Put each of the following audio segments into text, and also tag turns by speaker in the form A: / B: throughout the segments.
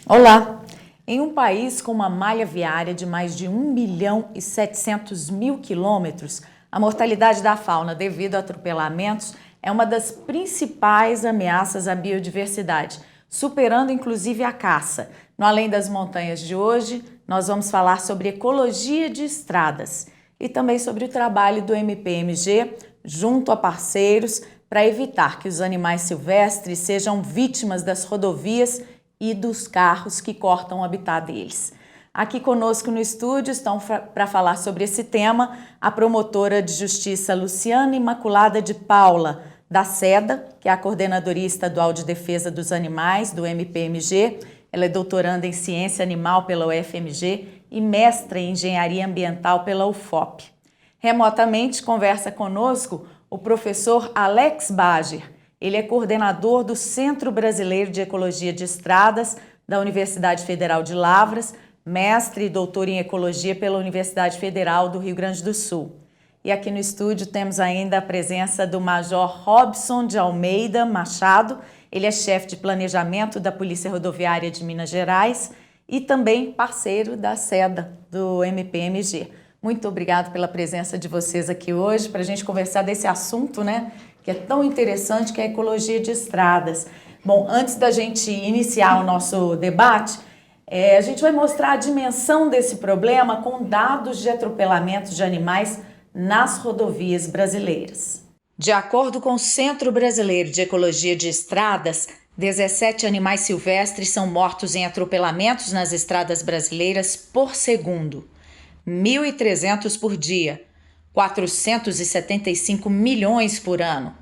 A: Olá! Em um país com uma malha viária de mais de 1.700.000 quilômetros, a mortalidade da fauna devido a atropelamentos é uma das principais ameaças à biodiversidade, superando inclusive a caça. No Além das Montanhas de hoje, nós vamos falar sobre ecologia de estradas e também sobre o trabalho do MPMG junto a parceiros para evitar que os animais silvestres sejam vítimas das rodovias e dos carros que cortam o habitat deles. Aqui conosco no estúdio estão para falar sobre esse tema a promotora de justiça Luciana Imaculada de Paula, da SEDA, que é a Coordenadoria Estadual de Defesa dos Animais, do MPMG. Ela é doutoranda em Ciência Animal pela UFMG e mestra em Engenharia Ambiental pela UFOP. Remotamente conversa conosco o professor Alex Bager. Ele é coordenador do Centro Brasileiro de Ecologia de Estradas da Universidade Federal de Lavras, mestre e doutor em Ecologia pela Universidade Federal do Rio Grande do Sul. E aqui no estúdio temos ainda a presença do Major Robson de Almeida Machado. Ele é chefe de planejamento da Polícia Rodoviária de Minas Gerais e também parceiro da SEDA, do MPMG. Muito obrigado pela presença de vocês aqui hoje para a gente conversar desse assunto, né, que é tão interessante, que é a ecologia de estradas. Bom, antes da gente iniciar o nosso debate, a gente vai mostrar a dimensão desse problema com dados de atropelamentos de animais nas rodovias brasileiras. De acordo com o Centro Brasileiro de Ecologia de Estradas, 17 animais silvestres são mortos em atropelamentos nas estradas brasileiras por segundo. 1.300 por dia, 475 milhões por ano.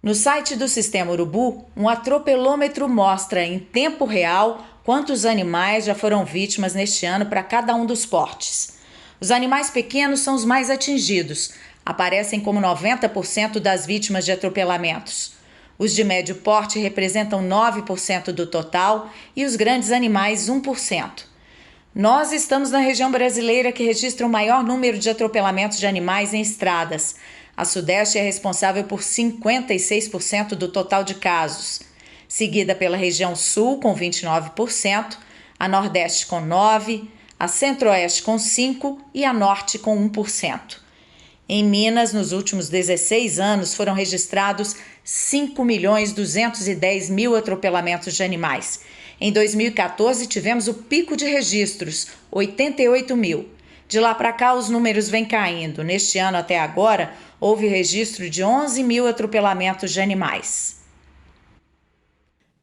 A: No site do Sistema Urubu, um atropelômetro mostra em tempo real quantos animais já foram vítimas neste ano para cada um dos portes. Os animais pequenos são os mais atingidos, aparecem como 90% das vítimas de atropelamentos. Os de médio porte representam 9% do total e os grandes animais 1%. Nós estamos na região brasileira que registra o maior número de atropelamentos de animais em estradas. A Sudeste é responsável por 56% do total de casos, seguida pela região Sul com 29%, a Nordeste com 9%, a Centro-Oeste com 5% e a Norte com 1%. Em Minas, nos últimos 16 anos, foram registrados 5.210.000 atropelamentos de animais. Em 2014, tivemos o pico de registros, 88 mil. De lá para cá, os números vêm caindo. Neste ano, até agora, houve registro de 11 mil atropelamentos de animais.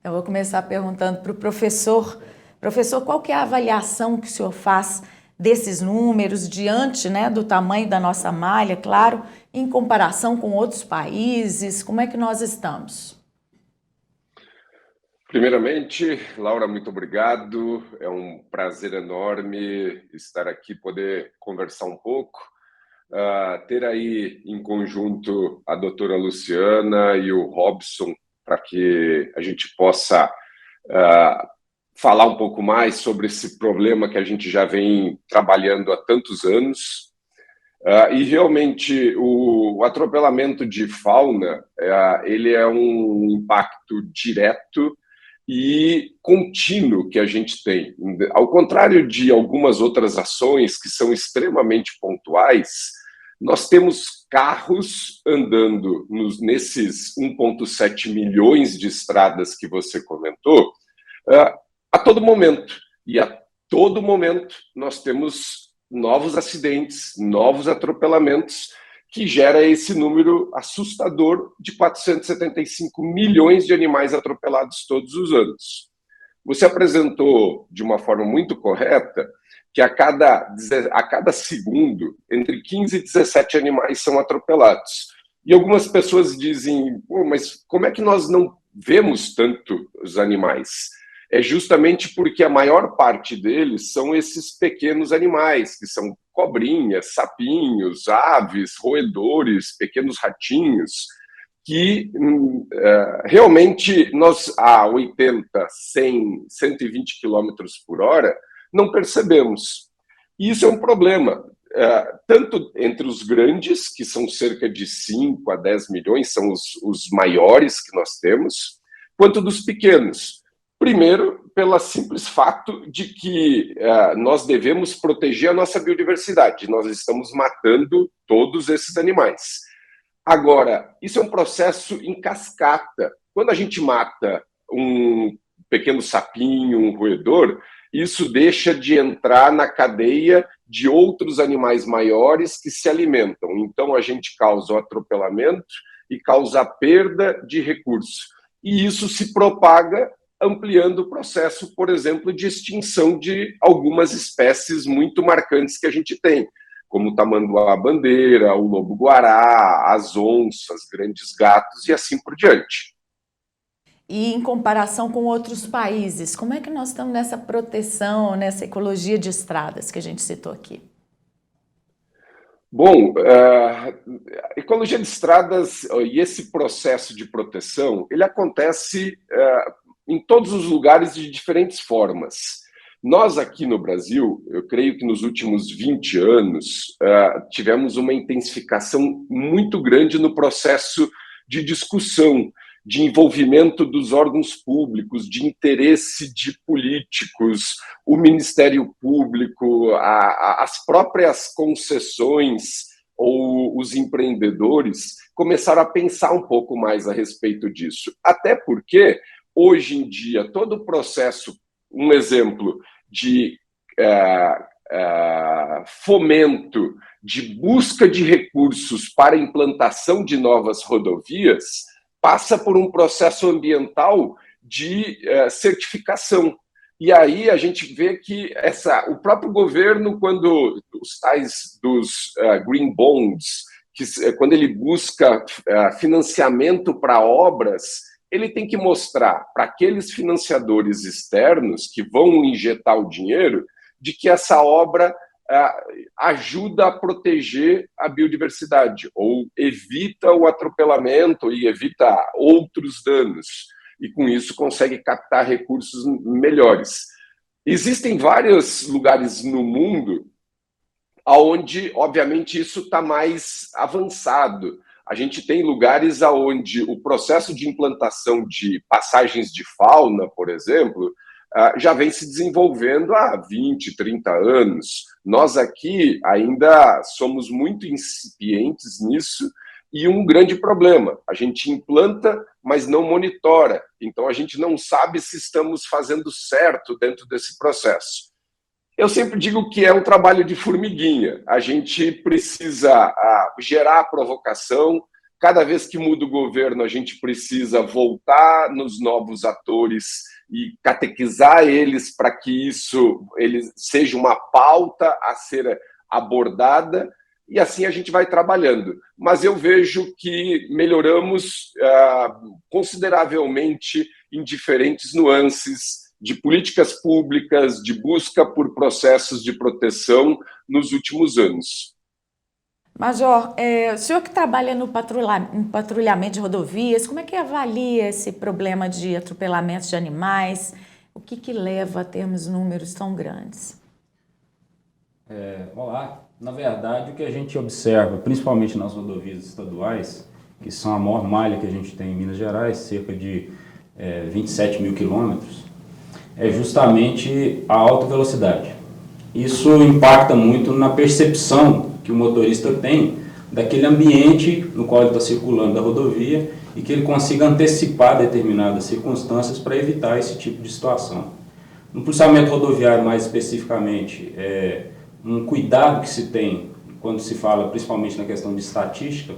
A: Eu vou começar perguntando para o professor. Professor, qual que é a avaliação que o senhor faz desses números diante, né, do tamanho da nossa malha, claro, em comparação com outros países? Como é que nós estamos?
B: Primeiramente, Laura, muito obrigado. É um prazer enorme estar aqui, poder conversar um pouco, ter aí em conjunto a doutora Luciana e o Robson, para que a gente possa falar um pouco mais sobre esse problema que a gente já vem trabalhando há tantos anos. E realmente o atropelamento de fauna, ele é um impacto direto e contínuo que a gente tem. Ao contrário de algumas outras ações que são extremamente pontuais, nós temos carros andando nesses 1,7 milhões de estradas que você comentou a todo momento. E a todo momento nós temos novos acidentes, novos atropelamentos, que gera esse número assustador de 475 milhões de animais atropelados todos os anos. Você apresentou de uma forma muito correta que a cada segundo, entre 15 e 17 animais são atropelados. E algumas pessoas dizem, mas como é que nós não vemos tanto os animais? É justamente porque a maior parte deles são esses pequenos animais, que são cobrinhas, sapinhos, aves, roedores, pequenos ratinhos, que realmente nós, a 80, 100, 120 quilômetros por hora, não percebemos. E isso é um problema, tanto entre os grandes, que são cerca de 5 a 10 milhões, são os maiores que nós temos, quanto dos pequenos. Primeiro, pelo simples fato de que nós devemos proteger a nossa biodiversidade. Nós estamos matando todos esses animais. Agora, isso é um processo em cascata. Quando a gente mata um pequeno sapinho, um roedor, isso deixa de entrar na cadeia de outros animais maiores que se alimentam. Então, a gente causa o atropelamento e causa a perda de recursos. E isso se propaga ampliando o processo, por exemplo, de extinção de algumas espécies muito marcantes que a gente tem, como o tamanduá-bandeira, o lobo-guará, as onças, grandes gatos e assim por diante.
A: E em comparação com outros países, como é que nós estamos nessa proteção, nessa ecologia de estradas que a gente citou aqui?
B: Bom, a ecologia de estradas e esse processo de proteção, ele acontece em todos os lugares de diferentes formas. Nós aqui no Brasil, eu creio que nos últimos 20 anos, tivemos uma intensificação muito grande no processo de discussão, de envolvimento dos órgãos públicos, de interesse de políticos, o Ministério Público, as próprias concessões ou os empreendedores começaram a pensar um pouco mais a respeito disso. Até porque, hoje em dia, todo o processo, um exemplo de fomento, de busca de recursos para a implantação de novas rodovias, passa por um processo ambiental de certificação. E aí a gente vê que o próprio governo, quando os tais dos green bonds, quando ele busca financiamento para obras, ele tem que mostrar para aqueles financiadores externos que vão injetar o dinheiro de que essa obra ajuda a proteger a biodiversidade, ou evita o atropelamento e evita outros danos, e com isso consegue captar recursos melhores. Existem vários lugares no mundo onde, obviamente, isso está mais avançado. A gente tem lugares onde o processo de implantação de passagens de fauna, por exemplo, já vem se desenvolvendo há 20, 30 anos. Nós aqui ainda somos muito incipientes nisso e um grande problema, a gente implanta, mas não monitora. Então, a gente não sabe se estamos fazendo certo dentro desse processo. Eu sempre digo que é um trabalho de formiguinha. A gente precisa gerar a provocação. Cada vez que muda o governo, a gente precisa voltar nos novos atores e catequizar eles para que isso seja uma pauta a ser abordada, e assim a gente vai trabalhando. Mas eu vejo que melhoramos consideravelmente em diferentes nuances de políticas públicas, de busca por processos de proteção nos últimos anos.
A: Major, o senhor que trabalha no patrulhamento de rodovias, como é que avalia esse problema de atropelamentos de animais? O que leva a termos números tão grandes?
C: Olá, na verdade o que a gente observa, principalmente nas rodovias estaduais, que são a maior malha que a gente tem em Minas Gerais, cerca de 27 mil quilômetros, é justamente a alta velocidade. Isso impacta muito na percepção que o motorista tem daquele ambiente no qual ele está circulando da rodovia e que ele consiga antecipar determinadas circunstâncias para evitar esse tipo de situação. No policiamento rodoviário, mais especificamente, um cuidado que se tem quando se fala principalmente na questão de estatística,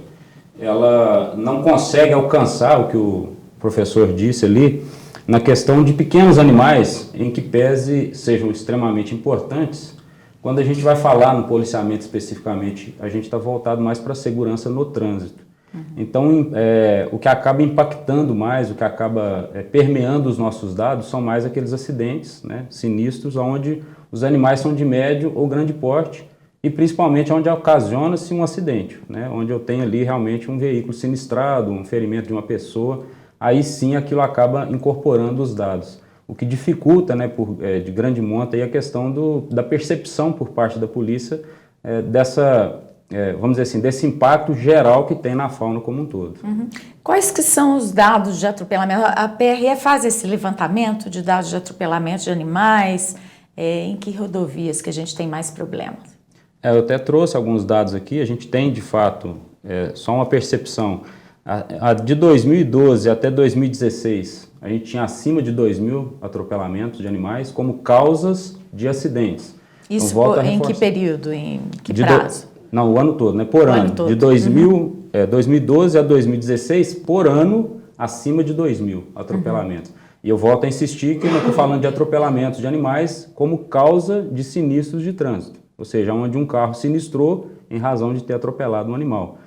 C: ela não consegue alcançar o que o professor disse ali, na questão de pequenos animais, em que pese sejam extremamente importantes. Quando a gente vai falar no policiamento especificamente, a gente está voltado mais para a segurança no trânsito. Então, o que acaba impactando mais, o que acaba permeando os nossos dados, são mais aqueles acidentes, né, sinistros, onde os animais são de médio ou grande porte, e principalmente onde ocasiona-se um acidente, né, onde eu tenho ali realmente um veículo sinistrado, um ferimento de uma pessoa, aí sim aquilo acaba incorporando os dados. O que dificulta, né, de grande monta, aí a questão da percepção por parte da polícia vamos dizer assim, desse impacto geral que tem na fauna como um todo.
A: Uhum. Quais que são os dados de atropelamento? A PRE faz esse levantamento de dados de atropelamento de animais? Em que rodovias que a gente tem mais problemas?
C: Eu até trouxe alguns dados aqui, a gente tem de fato só uma percepção. De 2012 até 2016, a gente tinha acima de 2.000 atropelamentos de animais como causas de acidentes.
A: Isso então, em que período, em que prazo?
C: Não, o ano todo, né? Por ano. De 2012 a 2016, por ano, acima de 2.000 atropelamentos. E eu volto a insistir que eu não estou falando de atropelamentos de animais como causa de sinistros de trânsito. Ou seja, onde um carro sinistrou em razão de ter atropelado um animal.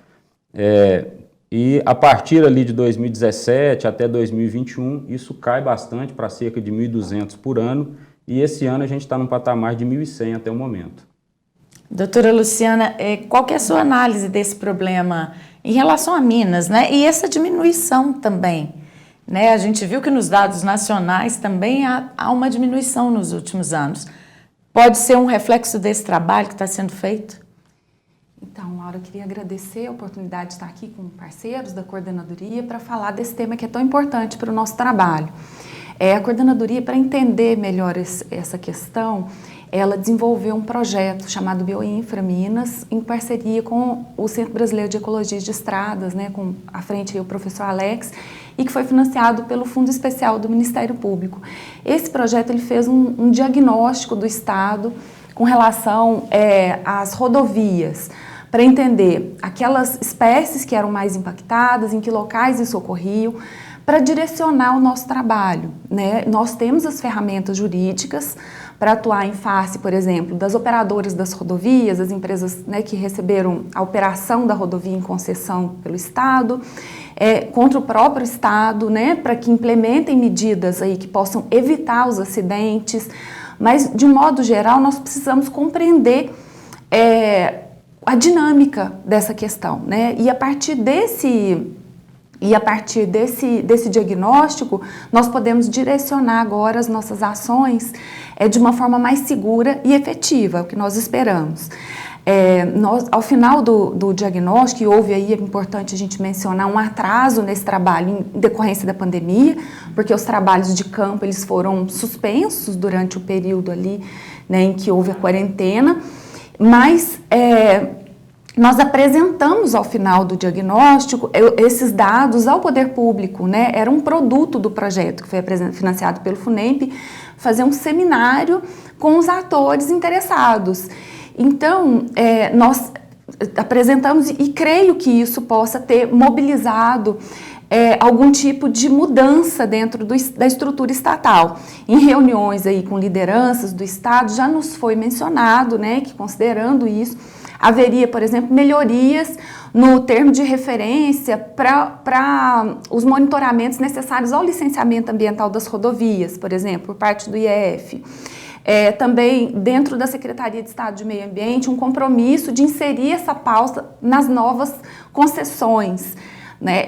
C: E a partir ali de 2017 até 2021, isso cai bastante para cerca de 1.200 por ano. E esse ano a gente está num patamar de 1.100 até o momento.
A: Doutora Luciana, qual que é a sua análise desse problema em relação a Minas, né? E essa diminuição também, né? A gente viu que nos dados nacionais também há uma diminuição nos últimos anos. Pode ser um reflexo desse trabalho que está sendo feito?
D: Então, Laura, eu queria agradecer a oportunidade de estar aqui com parceiros da coordenadoria para falar desse tema que é tão importante para o nosso trabalho. A coordenadoria, para entender melhor essa questão, ela desenvolveu um projeto chamado Bioinfra Minas, em parceria com o Centro Brasileiro de Ecologia de Estradas, né, com à frente aí o professor Alex, e que foi financiado pelo Fundo Especial do Ministério Público. Esse projeto ele fez um diagnóstico do Estado com relação às rodovias, para entender aquelas espécies que eram mais impactadas, em que locais isso ocorriam, para direcionar o nosso trabalho, né? Nós temos as ferramentas jurídicas para atuar em face, por exemplo, das operadoras das rodovias, as empresas, né, que receberam a operação da rodovia em concessão pelo Estado, contra o próprio Estado, né, para que implementem medidas aí que possam evitar os acidentes, mas, de um modo geral, nós precisamos compreender a dinâmica dessa questão, né, e a partir desse diagnóstico, nós podemos direcionar agora as nossas ações de uma forma mais segura e efetiva, o que nós esperamos. Ao final do diagnóstico, e houve aí, é importante a gente mencionar, um atraso nesse trabalho em decorrência da pandemia, porque os trabalhos de campo eles foram suspensos durante o período ali, né, em que houve a quarentena, mas nós apresentamos ao final do diagnóstico esses dados ao poder público, né? Era um produto do projeto que foi financiado pelo FUNEMP, fazer um seminário com os atores interessados. Então, nós apresentamos e creio que isso possa ter mobilizado algum tipo de mudança dentro da estrutura estatal. Em reuniões aí com lideranças do Estado já nos foi mencionado, né, que considerando isso, haveria, por exemplo, melhorias no termo de referência para os monitoramentos necessários ao licenciamento ambiental das rodovias, por exemplo, por parte do IEF. Também, dentro da Secretaria de Estado de Meio Ambiente, um compromisso de inserir essa pauta nas novas concessões, né?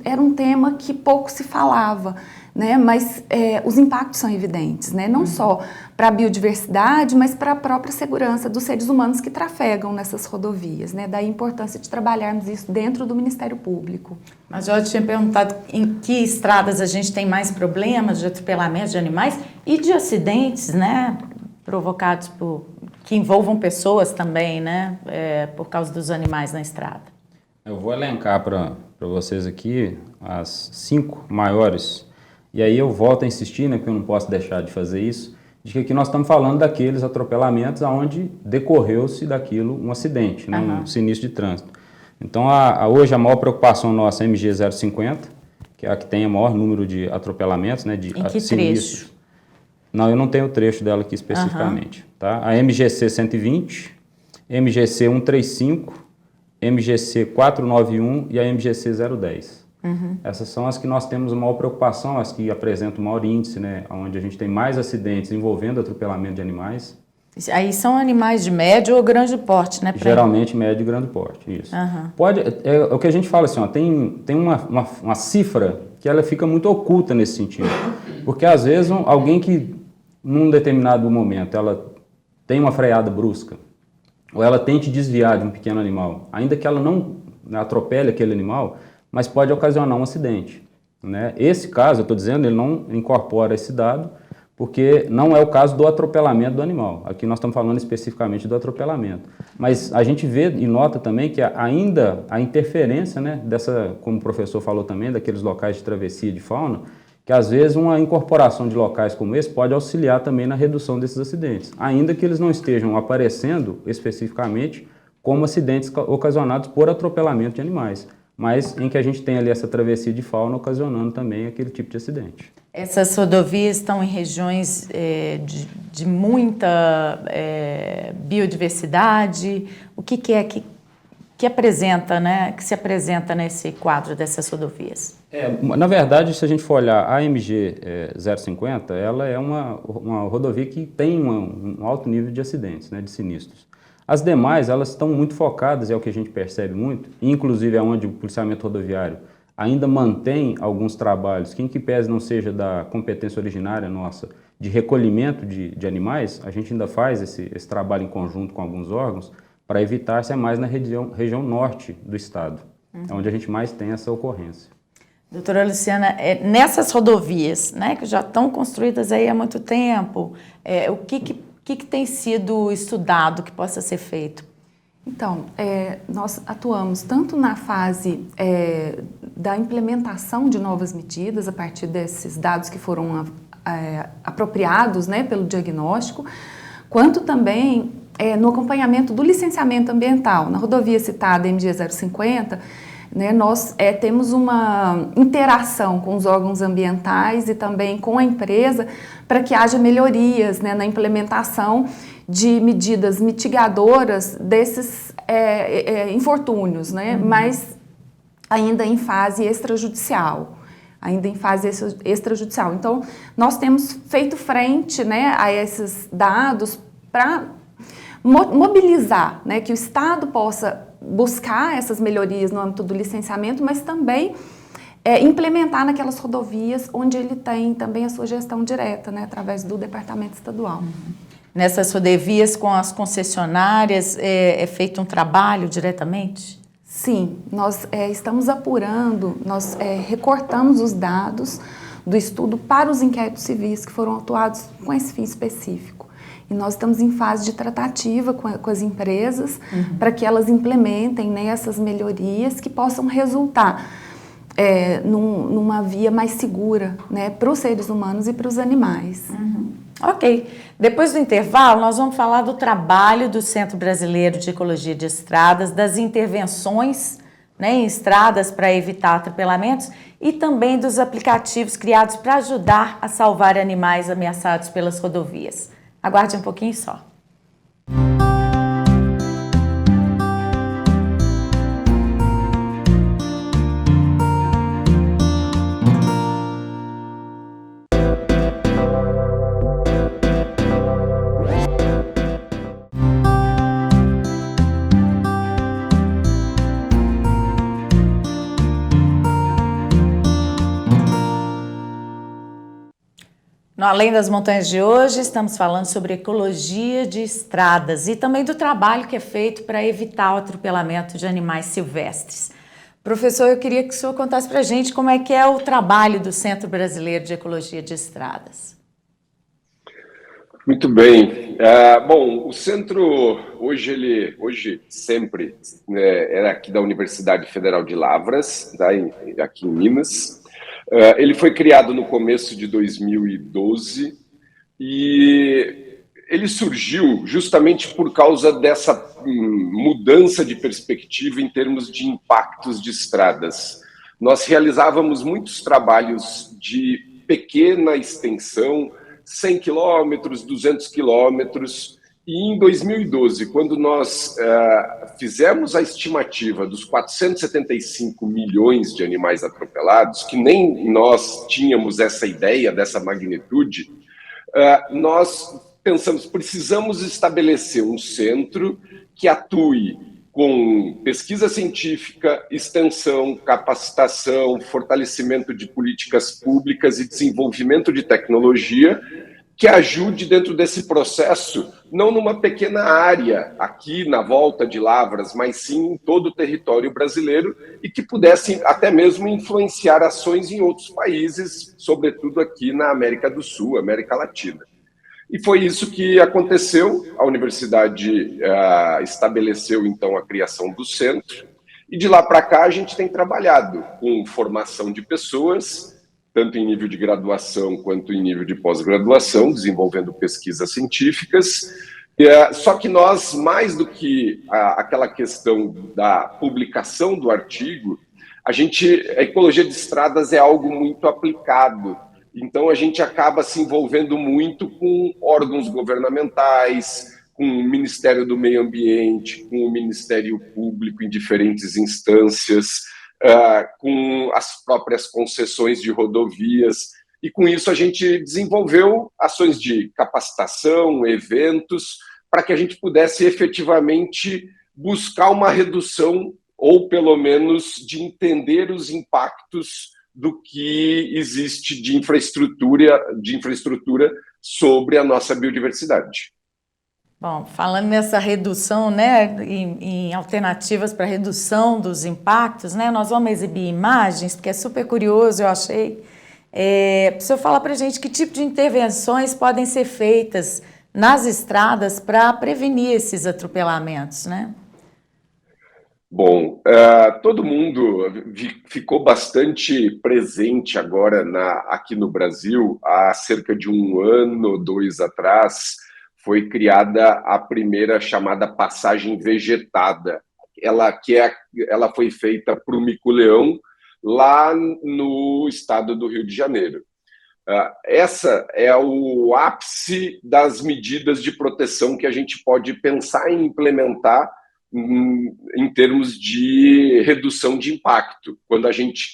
D: Era um tema que pouco se falava, né? Mas os impactos são evidentes, né? Não só para a biodiversidade, mas para a própria segurança dos seres humanos que trafegam nessas rodovias, né? Daí a importância de trabalharmos isso dentro do Ministério Público.
A: Mas eu tinha perguntado em que estradas a gente tem mais problemas de atropelamento de animais e de acidentes, né? Provocados que envolvam pessoas também, né? Por causa dos animais na estrada.
C: Eu vou elencar para vocês aqui as 5 maiores. E aí eu volto a insistir, né, porque eu não posso deixar de fazer isso, de que aqui nós estamos falando daqueles atropelamentos onde decorreu-se daquilo um acidente, né, um sinistro de trânsito. Então, hoje a maior preocupação nossa é a MG 050, que é a que tem o maior número de atropelamentos, né, de sinistros. Trecho? Não, eu não tenho o trecho dela aqui especificamente. Tá? A MGC 120, MGC 135, MGC 491 e a MGC 010. Essas são as que nós temos a maior preocupação, as que apresentam o maior índice, né, onde a gente tem mais acidentes envolvendo atropelamento de animais.
A: Aí são animais de médio ou grande porte, né?
C: Geralmente médio e grande porte, isso. O que a gente fala assim, ó, tem uma cifra que ela fica muito oculta nesse sentido. Porque às vezes alguém que num determinado momento ela tem uma freada brusca, ou ela tente desviar de um pequeno animal, ainda que ela não atropele aquele animal, mas pode ocasionar um acidente, né? Esse caso, eu estou dizendo, ele não incorpora esse dado, porque não é o caso do atropelamento do animal. Aqui nós estamos falando especificamente do atropelamento. Mas a gente vê e nota também que ainda a interferência, né, dessa, como o professor falou também, daqueles locais de travessia de fauna, que às vezes uma incorporação de locais como esse pode auxiliar também na redução desses acidentes, ainda que eles não estejam aparecendo especificamente como acidentes ocasionados por atropelamento de animais, mas em que a gente tem ali essa travessia de fauna ocasionando também aquele tipo de acidente.
A: Essas rodovias estão em regiões de muita biodiversidade. O que é que apresenta, né, que se apresenta nesse quadro dessas rodovias?
C: Na verdade, se a gente for olhar a AMG 050, ela é uma rodovia que tem um alto nível de acidentes, né, de sinistros. As demais, elas estão muito focadas, é o que a gente percebe muito, inclusive é onde o policiamento rodoviário ainda mantém alguns trabalhos, que em que pese não seja da competência originária nossa, de recolhimento de animais, a gente ainda faz esse trabalho em conjunto com alguns órgãos para evitar, se é mais na região norte do estado, é onde a gente mais tem essa ocorrência.
A: Doutora Luciana, nessas rodovias, né, que já estão construídas aí há muito tempo, o que tem sido estudado que possa ser feito?
D: Então, nós atuamos tanto na fase da implementação de novas medidas, a partir desses dados que foram apropriados, né, pelo diagnóstico, quanto também no acompanhamento do licenciamento ambiental. Na rodovia citada, MG 050, né, nós temos uma interação com os órgãos ambientais e também com a empresa para que haja melhorias, né, na implementação de medidas mitigadoras desses infortúnios, né, mas ainda em fase extrajudicial. Então, nós temos feito frente, né, a esses dados para mobilizar, né, que o Estado possa buscar essas melhorias no âmbito do licenciamento, mas também implementar naquelas rodovias onde ele tem também a sua gestão direta, né, através do Departamento Estadual.
A: Nessas rodovias com as concessionárias é feito um trabalho diretamente?
D: Sim, nós estamos apurando, nós recortamos os dados do estudo para os inquéritos civis que foram autuados com esse fim específico. E nós estamos em fase de tratativa com as empresas para que elas implementem, né, essas melhorias que possam resultar numa via mais segura, né, para os seres humanos e para os animais.
A: Ok. Depois do intervalo, nós vamos falar do trabalho do Centro Brasileiro de Ecologia de Estradas, das intervenções, né, em estradas para evitar atropelamentos e também dos aplicativos criados para ajudar a salvar animais ameaçados pelas rodovias. Aguarde um pouquinho só. No Além das Montanhas de hoje, estamos falando sobre ecologia de estradas e também do trabalho que é feito para evitar o atropelamento de animais silvestres. Professor, eu queria que o senhor contasse para a gente como é que é o trabalho do Centro Brasileiro de Ecologia de Estradas.
B: Muito bem. Bom, o centro hoje sempre, né, era aqui da Universidade Federal de Lavras, tá, aqui em Minas. Ele foi criado no começo de 2012 e ele surgiu justamente por causa dessa mudança de perspectiva em termos de impactos de estradas. Nós realizávamos muitos trabalhos de pequena extensão, 100 quilômetros, 200 quilômetros, e em 2012, quando nós fizemos a estimativa dos 475 milhões de animais atropelados, que nem nós tínhamos essa ideia dessa magnitude, nós pensamos, precisamos estabelecer um centro que atue com pesquisa científica, extensão, capacitação, fortalecimento de políticas públicas e desenvolvimento de tecnologia que ajude dentro desse processo, não numa pequena área aqui na volta de Lavras, mas sim em todo o território brasileiro e que pudessem até mesmo influenciar ações em outros países, sobretudo aqui na América do Sul, América Latina. E foi isso que aconteceu. A universidade estabeleceu, então, a criação do centro. E de lá para cá a gente tem trabalhado com formação de pessoas, tanto em nível de graduação quanto em nível de pós-graduação, desenvolvendo pesquisas científicas. Só que nós, mais do que aquela questão da publicação do artigo, a ecologia de estradas é algo muito aplicado. Então, a gente acaba se envolvendo muito com órgãos governamentais, com o Ministério do Meio Ambiente, com o Ministério Público em diferentes instâncias, com as próprias concessões de rodovias. E, com isso, a gente desenvolveu ações de capacitação, eventos, para que a gente pudesse efetivamente buscar uma redução, ou pelo menos de entender os impactos do que existe de infraestrutura sobre a nossa biodiversidade.
A: Bom, falando nessa redução, né, em alternativas para redução dos impactos, né, nós vamos exibir imagens, porque é super curioso, eu achei. O senhor fala para a gente que tipo de intervenções podem ser feitas nas estradas para prevenir esses atropelamentos, né?
B: Bom, todo mundo ficou bastante presente agora aqui no Brasil. Há cerca de 1 ano, 2 atrás, foi criada a primeira chamada passagem vegetada. Ela foi feita para o Mico-Leão, lá no estado do Rio de Janeiro. Essa é o ápice das medidas de proteção que a gente pode pensar em implementar em termos de redução de impacto. Quando a gente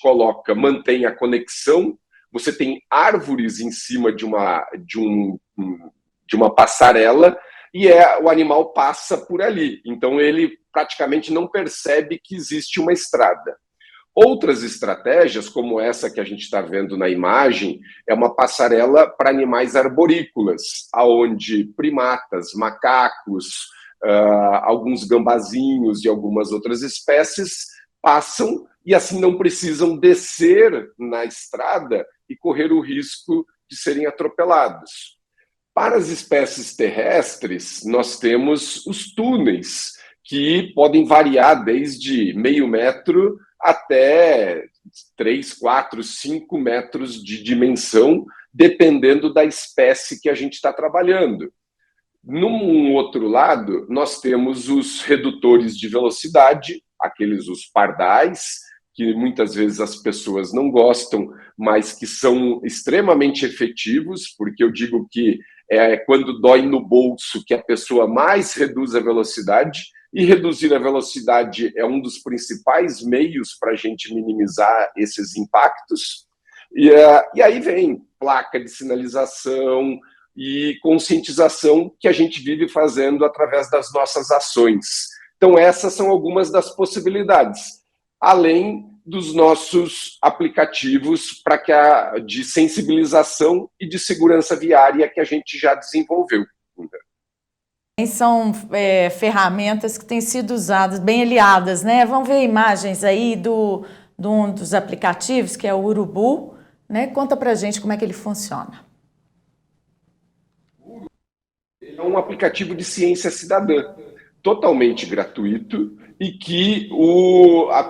B: mantém a conexão, você tem árvores em cima de uma passarela e o animal passa por ali. Então, ele praticamente não percebe que existe uma estrada. Outras estratégias, como essa que a gente está vendo na imagem, é uma passarela para animais arborícolas, onde primatas, macacos, alguns gambazinhos e algumas outras espécies passam e assim não precisam descer na estrada e correr o risco de serem atropelados. Para as espécies terrestres, nós temos os túneis, que podem variar desde meio metro até 3, 4, 5 metros de dimensão, dependendo da espécie que a gente está trabalhando. Num outro lado, nós temos os redutores de velocidade, os pardais, que muitas vezes as pessoas não gostam, mas que são extremamente efetivos, porque eu digo que é quando dói no bolso que a pessoa mais reduz a velocidade, e reduzir a velocidade é um dos principais meios para a gente minimizar esses impactos. E aí vem placa de sinalização e conscientização que a gente vive fazendo através das nossas ações. Então, essas são algumas das possibilidades, além dos nossos aplicativos de sensibilização e de segurança viária que a gente já desenvolveu.
A: São ferramentas que têm sido usadas, bem aliadas, né? Vamos ver imagens aí de um dos aplicativos, que é o Urubu, né? Conta pra gente como é que ele funciona.
B: É um aplicativo de ciência cidadã, totalmente gratuito, e que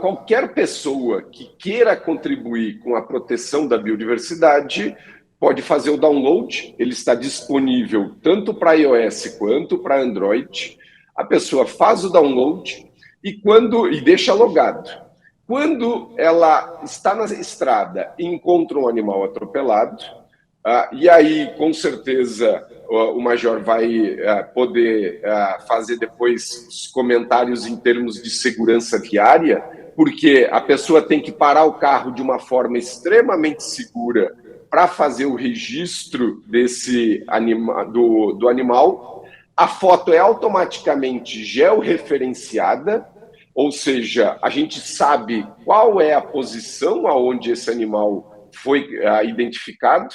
B: qualquer pessoa que queira contribuir com a proteção da biodiversidade pode fazer o download. Ele está disponível tanto para iOS quanto para Android. A pessoa faz o download e deixa logado. Quando ela está na estrada e encontra um animal atropelado, e aí, com certeza, o Major vai poder fazer depois os comentários em termos de segurança viária, porque a pessoa tem que parar o carro de uma forma extremamente segura para fazer o registro do animal. A foto é automaticamente georreferenciada, ou seja, a gente sabe qual é a posição aonde esse animal foi identificado.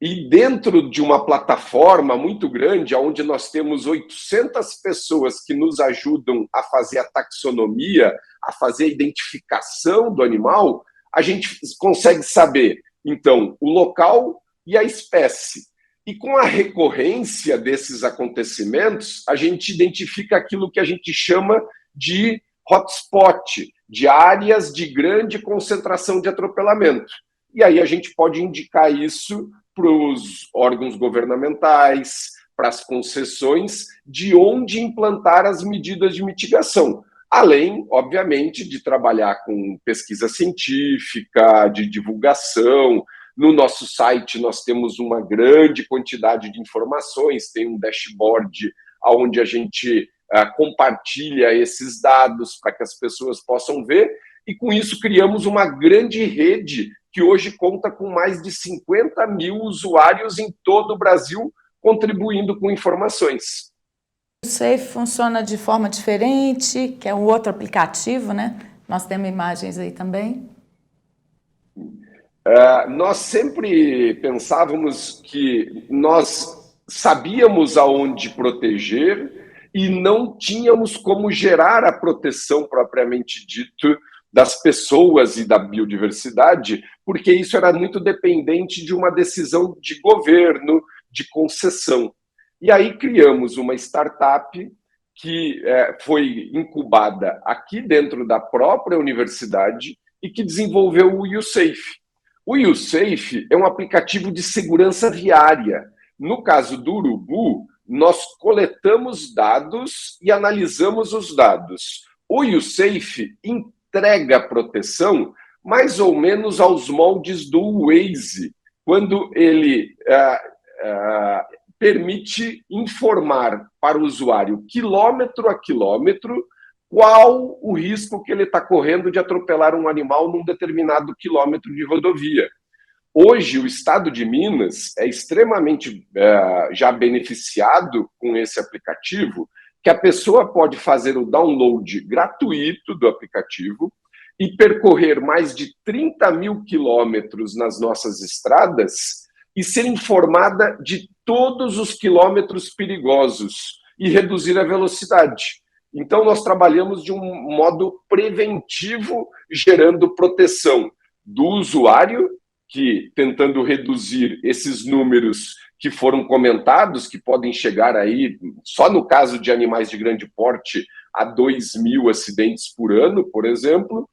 B: e dentro de uma plataforma muito grande, onde nós temos 800 pessoas que nos ajudam a fazer a taxonomia, a fazer a identificação do animal, a gente consegue saber, então, o local e a espécie. E com a recorrência desses acontecimentos, a gente identifica aquilo que a gente chama de hotspot, de áreas de grande concentração de atropelamento. E aí a gente pode indicar isso para os órgãos governamentais, para as concessões, de onde implantar as medidas de mitigação. Além, obviamente, de trabalhar com pesquisa científica, de divulgação. No nosso site nós temos uma grande quantidade de informações, tem um dashboard onde a gente compartilha esses dados para que as pessoas possam ver, e com isso criamos uma grande rede que hoje conta com mais de 50 mil usuários em todo o Brasil, contribuindo com informações.
A: O Safe funciona de forma diferente, que é um outro aplicativo, né? Nós temos imagens aí também.
B: Nós sempre pensávamos que nós sabíamos aonde proteger e não tínhamos como gerar a proteção propriamente dito das pessoas e da biodiversidade, porque isso era muito dependente de uma decisão de governo, de concessão. E aí criamos uma startup que foi incubada aqui dentro da própria universidade e que desenvolveu o YouSafe. O YouSafe é um aplicativo de segurança viária. No caso do urubu, nós coletamos dados e analisamos os dados. O YouSafe entrega proteção mais ou menos aos moldes do Waze, quando ele permite informar para o usuário, quilômetro a quilômetro, qual o risco que ele está correndo de atropelar um animal num determinado quilômetro de rodovia. Hoje, o estado de Minas é extremamente já beneficiado com esse aplicativo, que a pessoa pode fazer o download gratuito do aplicativo e percorrer mais de 30 mil quilômetros nas nossas estradas e ser informada de todos os quilômetros perigosos e reduzir a velocidade. Então, nós trabalhamos de um modo preventivo, gerando proteção do usuário, que tentando reduzir esses números que foram comentados, que podem chegar aí, só no caso de animais de grande porte, a 2.000 acidentes por ano, por exemplo.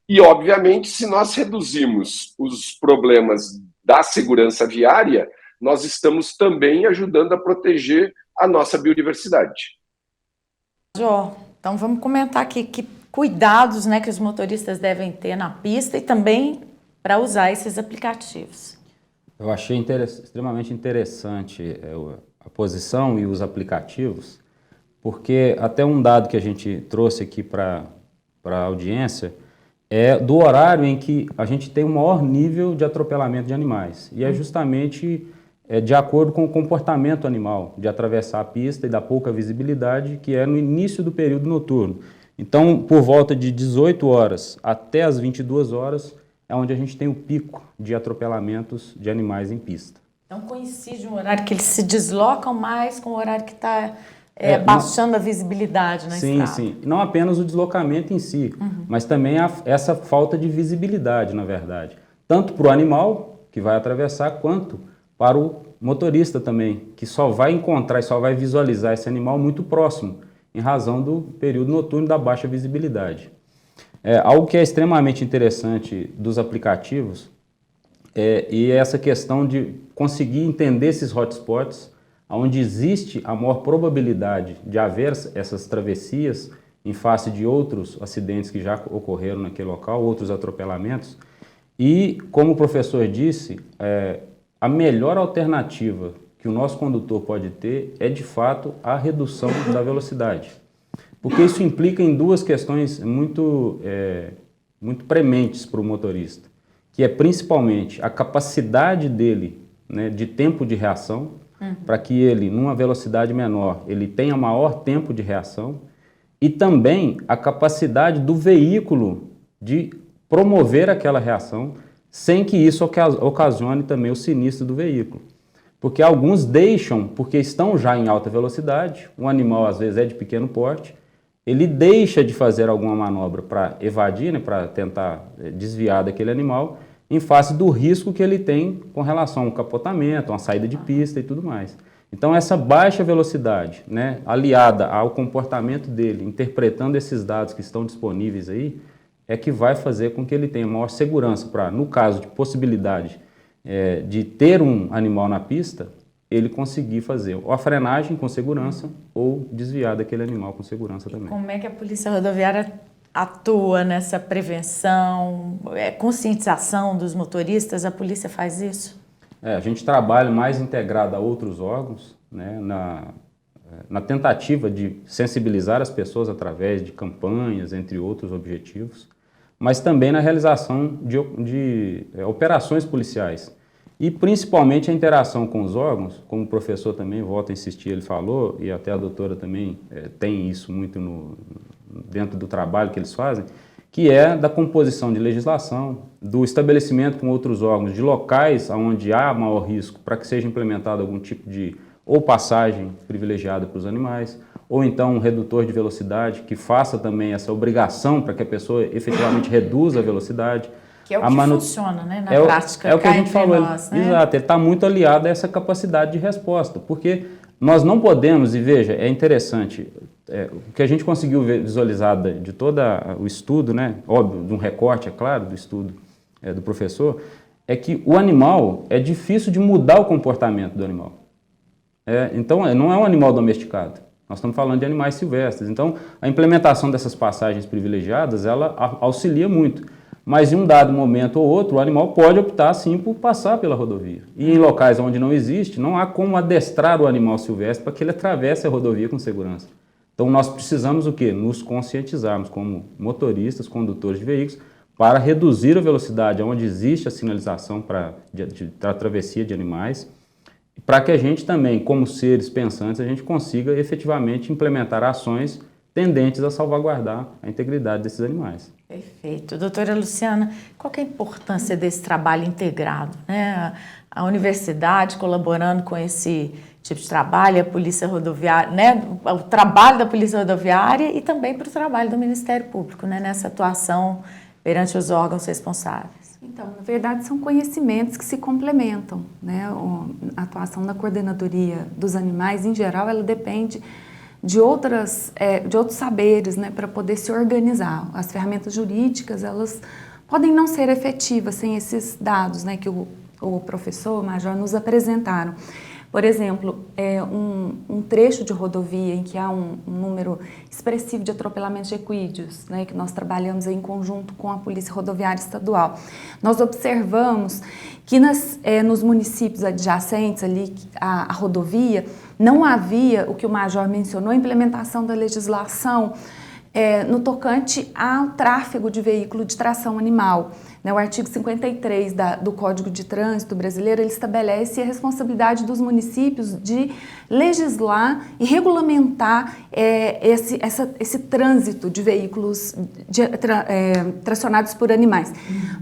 B: E, obviamente, se nós reduzimos os problemas da segurança viária, nós estamos também ajudando a proteger a nossa biodiversidade.
A: Então vamos comentar aqui que cuidados, né, que os motoristas devem ter na pista e também para usar esses aplicativos.
C: Eu achei extremamente interessante a posição e os aplicativos, porque até um dado que a gente trouxe aqui para a audiência é do horário em que a gente tem o maior nível de atropelamento de animais. E é justamente de acordo com o comportamento animal, de atravessar a pista e da pouca visibilidade, que é no início do período noturno. Então, por volta de 18 horas até as 22 horas, é onde a gente tem o pico de atropelamentos de animais em pista.
A: Então, coincide um horário que eles se deslocam mais com o horário que está baixando a visibilidade na estrada.
C: Sim. Não apenas o deslocamento em si, mas também essa falta de visibilidade, na verdade. Tanto para o animal, que vai atravessar, quanto para o motorista também, que só vai encontrar e só vai visualizar esse animal muito próximo, em razão do período noturno da baixa visibilidade. Algo que é extremamente interessante dos aplicativos e essa questão de conseguir entender esses hotspots, onde existe a maior probabilidade de haver essas travessias em face de outros acidentes que já ocorreram naquele local, outros atropelamentos. E, como o professor disse, a melhor alternativa que o nosso condutor pode ter é, de fato, a redução da velocidade. Porque isso implica em duas questões muito prementes para o motorista, que é principalmente a capacidade dele, né, de tempo de reação, para que ele, numa velocidade menor, ele tenha maior tempo de reação, e também a capacidade do veículo de promover aquela reação sem que isso ocasione também o sinistro do veículo. Porque alguns deixam, porque estão já em alta velocidade, um animal às vezes é de pequeno porte, ele deixa de fazer alguma manobra para evadir, né, para tentar desviar daquele animal, em face do risco que ele tem com relação a um capotamento, uma saída de pista e tudo mais. Então essa baixa velocidade, né, aliada ao comportamento dele, interpretando esses dados que estão disponíveis aí, é que vai fazer com que ele tenha maior segurança para, no caso de possibilidade de ter um animal na pista, ele conseguir fazer ou a frenagem com segurança ou desviar daquele animal com segurança também.
A: Como é que a Polícia Rodoviária atua nessa prevenção, conscientização dos motoristas? A polícia faz isso?
C: A gente trabalha mais integrado a outros órgãos, né, na tentativa de sensibilizar as pessoas através de campanhas, entre outros objetivos, mas também na realização de operações policiais. E principalmente a interação com os órgãos, como o professor também volta a insistir, ele falou, e até a doutora também tem isso muito dentro do trabalho que eles fazem, que é da composição de legislação, do estabelecimento com outros órgãos de locais onde há maior risco para que seja implementado algum tipo de ou passagem privilegiada para os animais, ou então um redutor de velocidade que faça também essa obrigação para que a pessoa efetivamente reduza a velocidade.
A: Que é o que funciona, né, na prática.
C: É o que a gente falou.
A: Nós, né?
C: Exato, ele está muito aliado a essa capacidade de resposta, porque nós não podemos, e veja, é interessante, o que a gente conseguiu visualizar de todo o estudo, né, óbvio, de um recorte, é claro, do estudo do professor, é que o animal, é difícil de mudar o comportamento do animal. Então, não é um animal domesticado. Nós estamos falando de animais silvestres. Então, a implementação dessas passagens privilegiadas, ela auxilia muito. Mas em um dado momento ou outro, o animal pode optar, sim, por passar pela rodovia. E em locais onde não existe, não há como adestrar o animal silvestre para que ele atravesse a rodovia com segurança. Então, nós precisamos o quê? Nos conscientizarmos como motoristas, condutores de veículos, para reduzir a velocidade onde existe a sinalização para a travessia de animais, para que a gente também, como seres pensantes, a gente consiga efetivamente implementar ações tendentes a salvaguardar a integridade desses animais.
A: Perfeito. Doutora Luciana, qual que é a importância desse trabalho integrado, né? A universidade colaborando com esse tipo de trabalho, a Polícia Rodoviária, né? O trabalho da Polícia Rodoviária e também para o trabalho do Ministério Público, né? Nessa atuação perante os órgãos responsáveis.
D: Então, na verdade, são conhecimentos que se complementam, né? A atuação da coordenadoria dos animais, em geral, ela depende de outros saberes, né, para poder se organizar. As ferramentas jurídicas, elas podem não ser efetivas sem esses dados, né, que o professor, o major, nos apresentaram. Por exemplo, um trecho de rodovia em que há um número expressivo de atropelamentos de equídeos, né, que nós trabalhamos aí em conjunto com a Polícia Rodoviária Estadual. Nós observamos que nos municípios adjacentes ali à rodovia não havia, o que o major mencionou, a implementação da legislação no tocante ao tráfego de veículo de tração animal. O artigo 53 do Código de Trânsito brasileiro, ele estabelece a responsabilidade dos municípios de legislar e regulamentar esse trânsito de veículos tracionados por animais.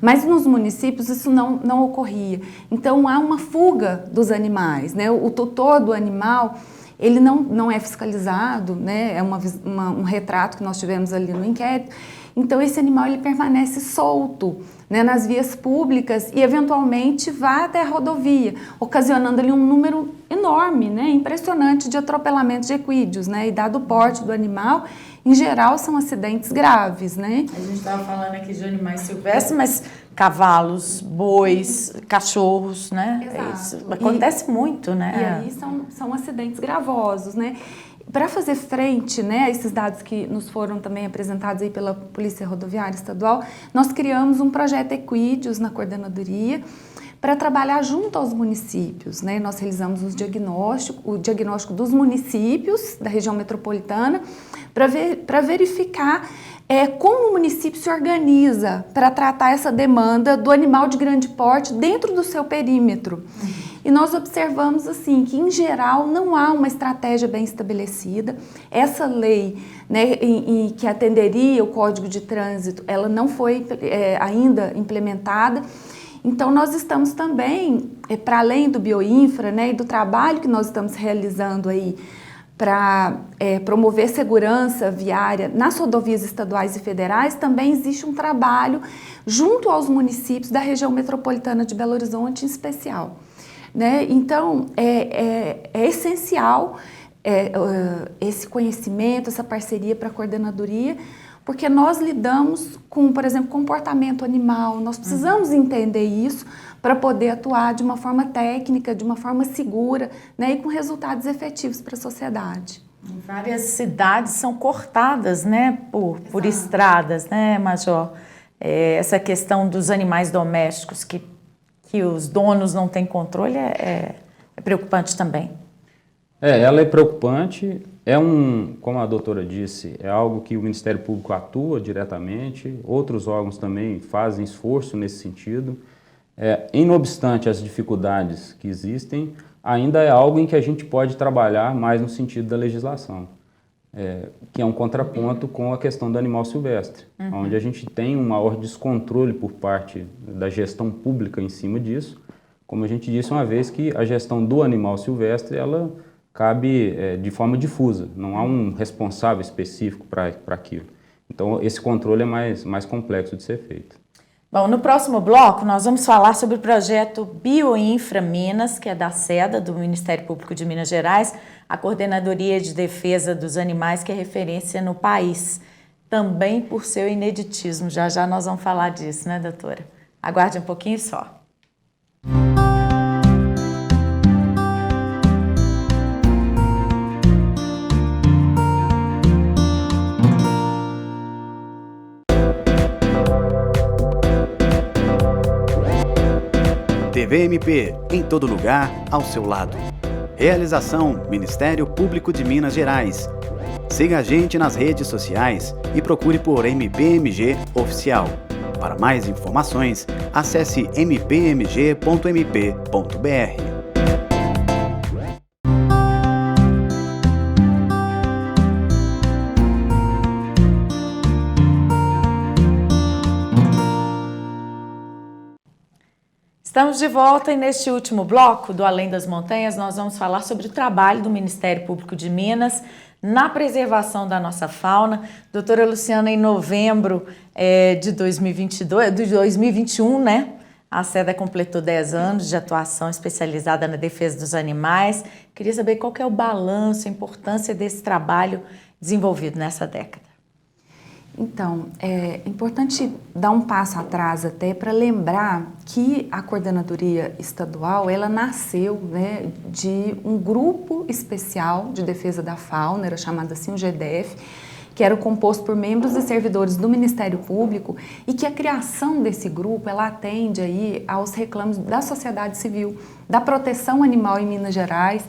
D: Mas nos municípios isso não ocorria. Então há uma fuga dos animais, né? O tutor do animal, ele não é fiscalizado, né? É um retrato que nós tivemos ali no inquérito. Então esse animal ele permanece solto, né, nas vias públicas e eventualmente vai até a rodovia, ocasionando ali um número enorme, né, impressionante de atropelamentos de equídeos, né, e dado o porte do animal, em geral são acidentes graves, né.
A: A gente estava falando aqui de animais silvestres, mas cavalos, bois, cachorros, né?
D: Exato.
A: Isso acontece muito, né?
D: E aí são acidentes gravosos, né. Para fazer frente, né, a esses dados que nos foram também apresentados aí pela Polícia Rodoviária Estadual, nós criamos um projeto Equídeos na coordenadoria para trabalhar junto aos municípios, né? Nós realizamos o diagnóstico dos municípios da região metropolitana para verificar como o município se organiza para tratar essa demanda do animal de grande porte dentro do seu perímetro. E nós observamos assim que, em geral, não há uma estratégia bem estabelecida. Essa lei, né, que atenderia o Código de Trânsito, ela não foi ainda implementada. Então, nós estamos também, para além do bioinfra, né, e do trabalho que nós estamos realizando aí para promover segurança viária nas rodovias estaduais e federais, também existe um trabalho junto aos municípios da região metropolitana de Belo Horizonte em especial, né? Então, é essencial esse conhecimento, essa parceria para a coordenadoria, porque nós lidamos com, por exemplo, comportamento animal, nós precisamos entender isso para poder atuar de uma forma técnica, de uma forma segura, né, e com resultados efetivos para a sociedade.
A: Várias cidades são cortadas, né, por estradas, né, Major? Essa questão dos animais domésticos que os donos não têm controle é preocupante também.
C: Ela é preocupante, como a doutora disse, é algo que o Ministério Público atua diretamente, outros órgãos também fazem esforço nesse sentido. Não obstante as dificuldades que existem, ainda é algo em que a gente pode trabalhar mais no sentido da legislação, que é um contraponto com a questão do animal silvestre, onde a gente tem um maior descontrole por parte da gestão pública em cima disso. Como a gente disse uma vez, que a gestão do animal silvestre, ela cabe de forma difusa, não há um responsável específico para aquilo. Então, esse controle é mais complexo de ser feito.
A: Bom, no próximo bloco nós vamos falar sobre o projeto Bioinfra Minas, que é da SEDA, do Ministério Público de Minas Gerais, a Coordenadoria de Defesa dos Animais, que é referência no país, também por seu ineditismo. Já já nós vamos falar disso, né, doutora? Aguarde um pouquinho só.
E: TV MP, em todo lugar, ao seu lado. Realização Ministério Público de Minas Gerais. Siga a gente nas redes sociais e procure por MPMG Oficial. Para mais informações, acesse mpmg.mp.br.
A: Estamos de volta e neste último bloco do Além das Montanhas nós vamos falar sobre o trabalho do Ministério Público de Minas na preservação da nossa fauna. Doutora Luciana, em novembro de 2021, né? A SEDA completou 10 anos de atuação especializada na defesa dos animais. Queria saber qual que é o balanço, a importância desse trabalho desenvolvido nessa década.
D: Então, é importante dar um passo atrás até para lembrar que a coordenadoria estadual, ela nasceu, né, de um grupo especial de defesa da fauna, era chamado assim o GDF, que era composto por membros e servidores do Ministério Público, e que a criação desse grupo, ela atende aí aos reclames da sociedade civil, da proteção animal em Minas Gerais,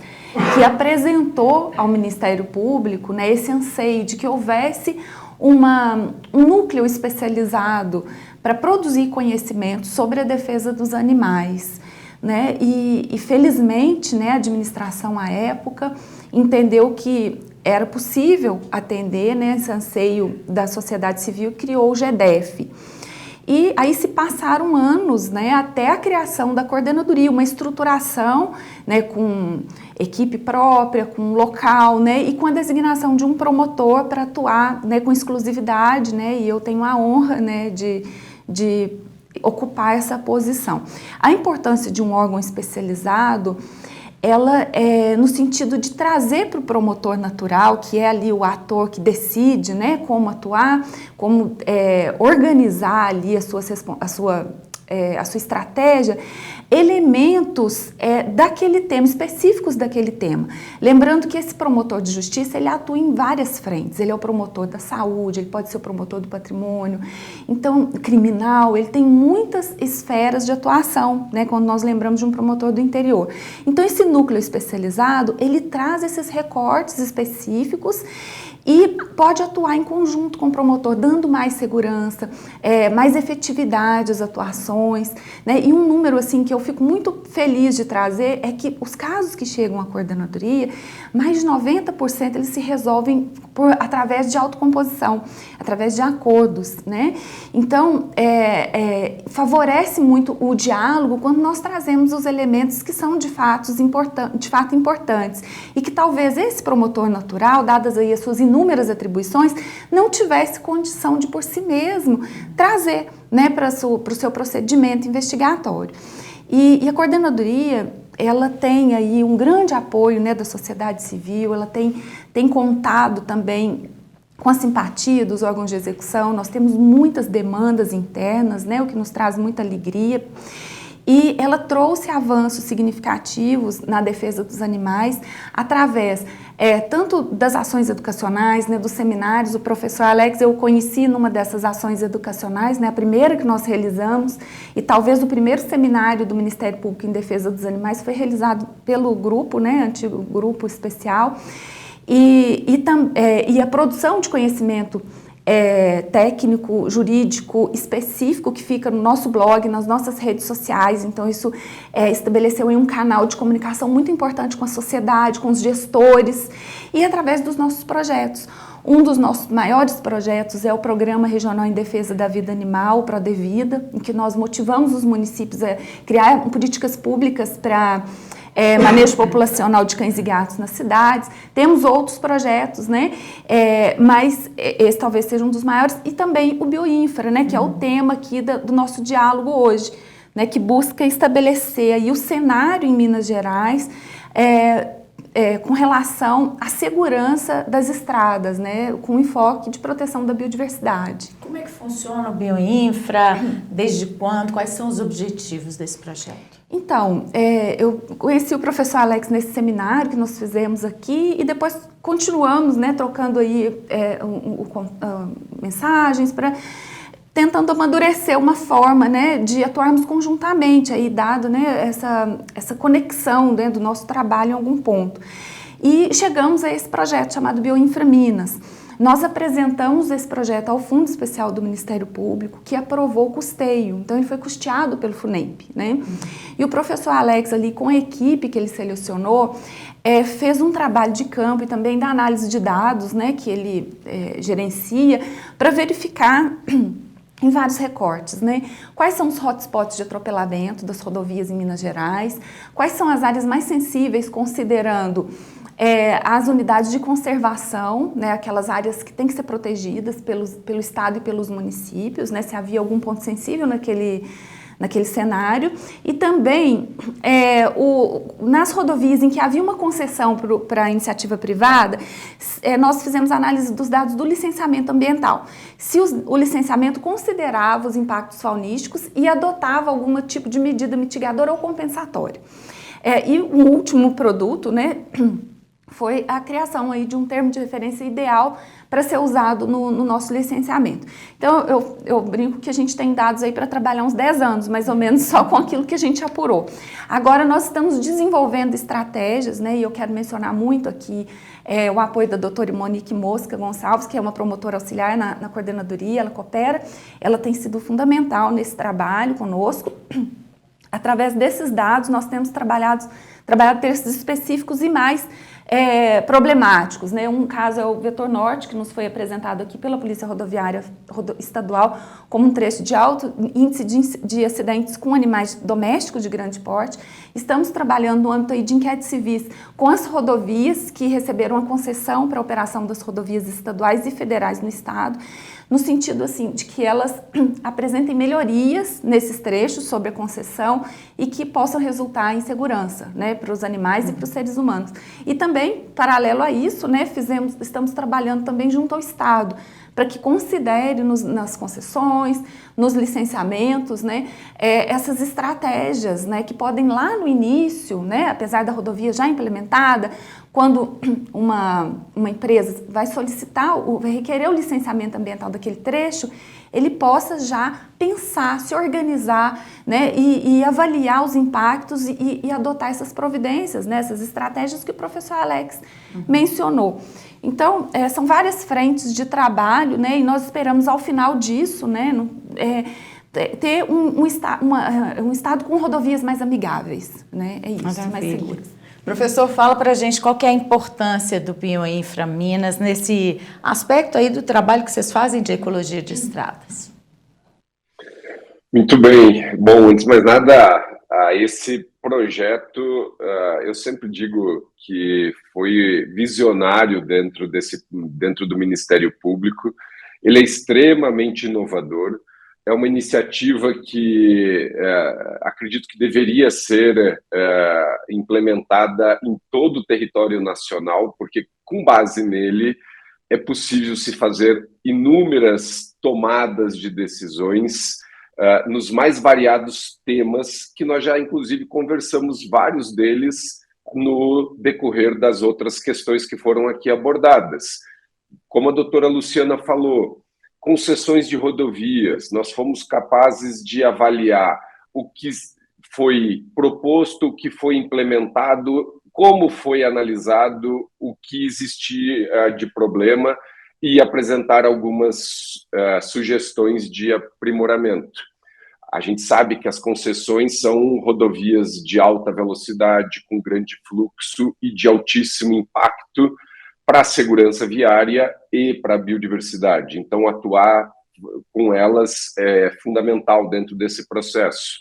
D: que apresentou ao Ministério Público, né, esse anseio de que houvesse um núcleo especializado para produzir conhecimento sobre a defesa dos animais, né? E felizmente, né, a administração à época entendeu que era possível atender, né, esse anseio da sociedade civil e criou o GDF. E aí se passaram anos, né, até a criação da coordenadoria, uma estruturação, né, com equipe própria, com local, né, e com a designação de um promotor para atuar, né, com exclusividade, né, e eu tenho a honra, né, de ocupar essa posição. A importância de um órgão especializado, ela é no sentido de trazer para o promotor natural, que é ali o ator que decide, né, como atuar, como organizar ali a sua estratégia, elementos daquele tema, específicos daquele tema. Lembrando que esse promotor de justiça, ele atua em várias frentes. Ele é o promotor da saúde, ele pode ser o promotor do patrimônio, então, criminal, ele tem muitas esferas de atuação, né, quando nós lembramos de um promotor do interior. Então, esse núcleo especializado, ele traz esses recortes específicos e pode atuar em conjunto com o promotor, dando mais segurança, mais efetividade às atuações, né? E um número assim que eu fico muito feliz de trazer é que os casos que chegam à coordenadoria, mais de 90% eles se resolvem através de autocomposição, através de acordos, né? Então, favorece muito o diálogo quando nós trazemos os elementos que são de fato importantes e que talvez esse promotor natural, dadas aí as suas inúmeras atribuições, não tivesse condição de por si mesmo trazer, né, para o seu procedimento investigatório. E a coordenadoria, ela tem aí um grande apoio, né, da sociedade civil, ela tem contado também com a simpatia dos órgãos de execução. Nós temos muitas demandas internas, né, o que nos traz muita alegria. E ela trouxe avanços significativos na defesa dos animais através tanto das ações educacionais, né, dos seminários. O professor Alex eu conheci numa dessas ações educacionais, né, a primeira que nós realizamos, e talvez o primeiro seminário do Ministério Público em Defesa dos Animais foi realizado pelo grupo, né, antigo grupo especial, e a produção de conhecimento técnico, jurídico, específico que fica no nosso blog, nas nossas redes sociais. Então isso estabeleceu um canal de comunicação muito importante com a sociedade, com os gestores e através dos nossos projetos. Um dos nossos maiores projetos é o Programa Regional em Defesa da Vida Animal, o ProDevida, em que nós motivamos os municípios a criar políticas públicas para manejo populacional de cães e gatos nas cidades. Temos outros projetos, né? Mas esse talvez seja um dos maiores. E também o Bioinfra, né? Que é o tema aqui do nosso diálogo hoje, né? Que busca estabelecer aí o cenário em Minas Gerais com relação à segurança das estradas, né? Com enfoque de proteção da biodiversidade.
A: Como é que funciona o Bioinfra? Desde quando? Quais são os objetivos desse projeto?
D: Então, eu conheci o professor Alex nesse seminário que nós fizemos aqui e depois continuamos, né, trocando aí mensagens tentando amadurecer uma forma, né, de atuarmos conjuntamente, aí, dado, né, essa conexão, né, do nosso trabalho em algum ponto. E chegamos a esse projeto chamado Bioinfra Minas. Nós apresentamos esse projeto ao Fundo Especial do Ministério Público, que aprovou o custeio. Então, ele foi custeado pelo FUNEMP, né? E o professor Alex, ali, com a equipe que ele selecionou, fez um trabalho de campo e também da análise de dados, né, que ele gerencia, para verificar em vários recortes, né? Quais são os hotspots de atropelamento das rodovias em Minas Gerais? Quais são as áreas mais sensíveis, considerando as unidades de conservação, né, aquelas áreas que têm que ser protegidas pelo Estado e pelos municípios, né, se havia algum ponto sensível naquele cenário, e também nas rodovias em que havia uma concessão para a iniciativa privada, nós fizemos análise dos dados do licenciamento ambiental, se o licenciamento considerava os impactos faunísticos e adotava algum tipo de medida mitigadora ou compensatória. E o último produto, né, foi a criação aí de um termo de referência ideal para ser usado no nosso licenciamento. Então, eu brinco que a gente tem dados aí para trabalhar uns 10 anos, mais ou menos, só com aquilo que a gente apurou. Agora, nós estamos desenvolvendo estratégias, né, e eu quero mencionar muito aqui o apoio da doutora Monique Mosca Gonçalves, que é uma promotora auxiliar na coordenadoria, ela coopera, ela tem sido fundamental nesse trabalho conosco. Através desses dados, nós temos trabalhado textos específicos e mais problemáticos, né? Um caso é o Vetor Norte, que nos foi apresentado aqui pela Polícia Rodoviária Estadual como um trecho de alto índice de acidentes com animais domésticos de grande porte. Estamos trabalhando no âmbito aí de inquéritos civis com as rodovias que receberam a concessão para a operação das rodovias estaduais e federais no estado, no sentido assim de que elas apresentem melhorias nesses trechos sobre a concessão e que possam resultar em segurança, né, para os animais e para os seres humanos. E também, paralelo a isso, né, estamos trabalhando também junto ao Estado, para que considere nas concessões, nos licenciamentos, né, essas estratégias, né, que podem lá no início, né, apesar da rodovia já implementada, quando uma empresa vai solicitar, vai requerer o licenciamento ambiental daquele trecho, ele possa já pensar, se organizar, né, e avaliar os impactos e adotar essas providências, né, essas estratégias que o professor Alex mencionou. Então, são várias frentes de trabalho, né, e nós esperamos ao final disso, né, ter um estado com rodovias mais amigáveis, né, é isso,
A: Maravilha.
D: mais seguras.
A: Professor, fala para a gente qual que é a importância do Bioinfra Minas nesse aspecto aí do trabalho que vocês fazem de ecologia de estradas.
B: Muito bem. Bom, antes de mais nada, esse projeto, eu sempre digo que foi visionário dentro do Ministério Público. Ele é extremamente inovador. É uma iniciativa que acredito que deveria ser implementada em todo o território nacional, porque com base nele é possível se fazer inúmeras tomadas de decisões nos mais variados temas, que nós já, inclusive, conversamos vários deles no decorrer das outras questões que foram aqui abordadas. Como a doutora Luciana falou, concessões de rodovias, nós fomos capazes de avaliar o que foi proposto, o que foi implementado, como foi analisado, o que existia de problema e apresentar algumas sugestões de aprimoramento. A gente sabe que as concessões são rodovias de alta velocidade, com grande fluxo e de altíssimo impacto para a segurança viária e para a biodiversidade. Então, atuar com elas é fundamental dentro desse processo.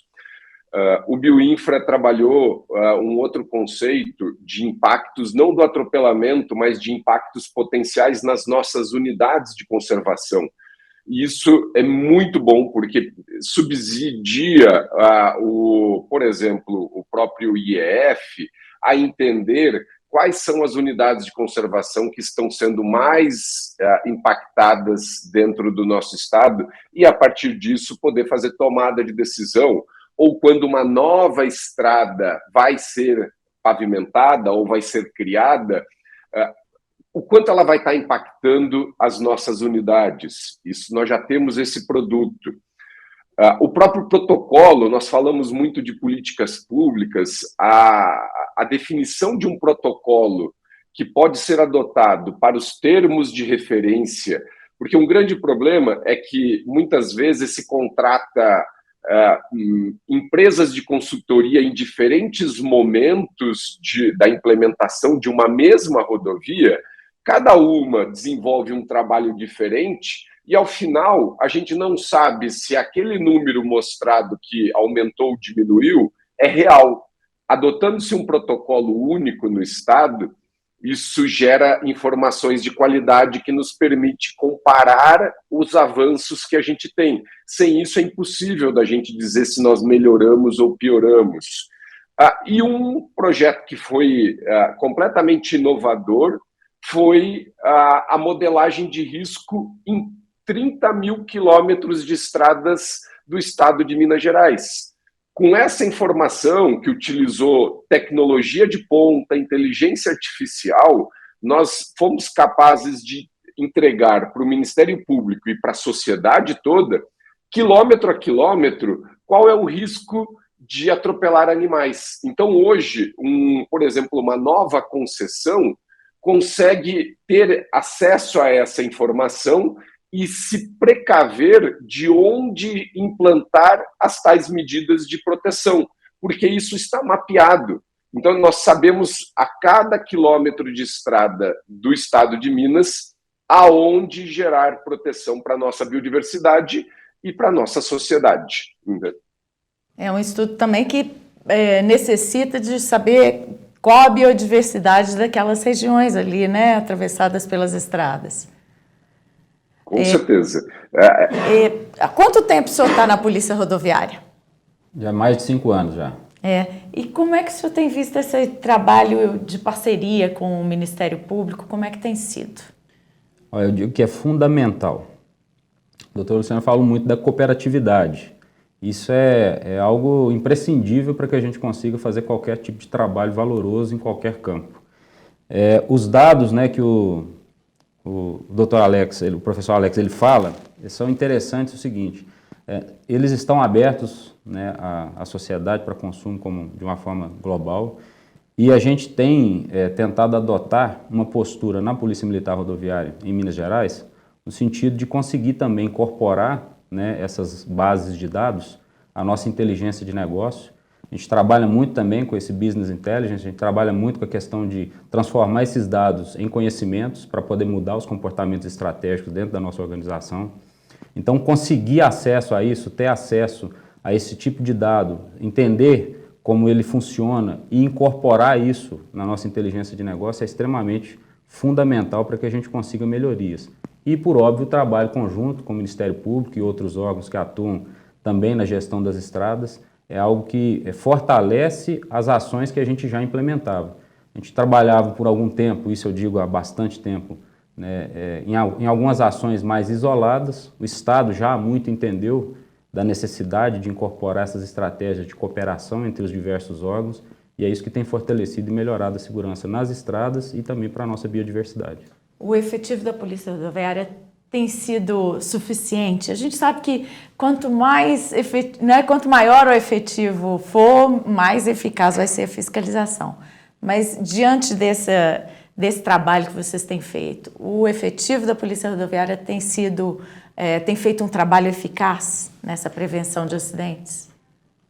B: O Bioinfra trabalhou um outro conceito de impactos, não do atropelamento, mas de impactos potenciais nas nossas unidades de conservação. E isso é muito bom, porque subsidia, por exemplo, o próprio IEF a entender quais são as unidades de conservação que estão sendo mais impactadas dentro do nosso estado e, a partir disso, poder fazer tomada de decisão, ou quando uma nova estrada vai ser pavimentada ou vai ser criada, o quanto ela vai estar impactando as nossas unidades. Isso, nós já temos esse produto. O próprio protocolo, nós falamos muito de políticas públicas, a definição de um protocolo que pode ser adotado para os termos de referência, porque um grande problema é que muitas vezes se contrata empresas de consultoria em diferentes momentos da implementação de uma mesma rodovia, cada uma desenvolve um trabalho diferente e, ao final, a gente não sabe se aquele número mostrado que aumentou ou diminuiu é real. Adotando-se um protocolo único no Estado, isso gera informações de qualidade que nos permite comparar os avanços que a gente tem. Sem isso, é impossível da gente dizer se nós melhoramos ou pioramos. E um projeto que foi completamente inovador foi a modelagem de risco em 30 mil quilômetros de estradas do estado de Minas Gerais. Com essa informação que utilizou tecnologia de ponta, inteligência artificial, nós fomos capazes de entregar para o Ministério Público e para a sociedade toda, quilômetro a quilômetro, qual é o risco de atropelar animais. Então, hoje, por exemplo, uma nova concessão consegue ter acesso a essa informação e se precaver de onde implantar as tais medidas de proteção, porque isso está mapeado. Então, nós sabemos a cada quilômetro de estrada do estado de Minas aonde gerar proteção para a nossa biodiversidade e para a nossa sociedade.
A: É um estudo também que necessita de saber qual a biodiversidade daquelas regiões ali, né, atravessadas pelas estradas.
B: Com certeza.
A: Há quanto tempo o senhor está na Polícia Rodoviária?
C: Já há mais de 5 anos já.
A: E como é que o senhor tem visto esse trabalho de parceria com o Ministério Público? Como é que tem sido?
C: Olha, eu digo que é fundamental. O doutor Luciano falou muito da cooperatividade. Isso é algo imprescindível para que a gente consiga fazer qualquer tipo de trabalho valoroso em qualquer campo. Os dados, né, que o o Dr. Alex, o professor Alex, ele fala, são interessantes o seguinte, eles estão abertos, né, à sociedade para consumo de uma forma global, e a gente tem tentado adotar uma postura na Polícia Militar Rodoviária em Minas Gerais, no sentido de conseguir também incorporar, né, essas bases de dados à nossa inteligência de negócio. A gente trabalha muito também com esse business intelligence, a gente trabalha muito com a questão de transformar esses dados em conhecimentos para poder mudar os comportamentos estratégicos dentro da nossa organização. Então, conseguir acesso a isso, ter acesso a esse tipo de dado, entender como ele funciona e incorporar isso na nossa inteligência de negócio é extremamente fundamental para que a gente consiga melhorias. E, por óbvio, o trabalho conjunto com o Ministério Público e outros órgãos que atuam também na gestão das estradas é algo que fortalece as ações que a gente já implementava. A gente trabalhava por algum tempo, isso eu digo há bastante tempo, né, em algumas ações mais isoladas. O Estado já há muito entendeu da necessidade de incorporar essas estratégias de cooperação entre os diversos órgãos, e é isso que tem fortalecido e melhorado a segurança nas estradas e também para a nossa biodiversidade.
A: O efetivo da Polícia Rodoviária tem sido suficiente? A gente sabe que quanto maior o efetivo for, mais eficaz vai ser a fiscalização. Mas diante desse trabalho que vocês têm feito, o efetivo da Polícia Rodoviária tem feito um trabalho eficaz nessa prevenção de acidentes?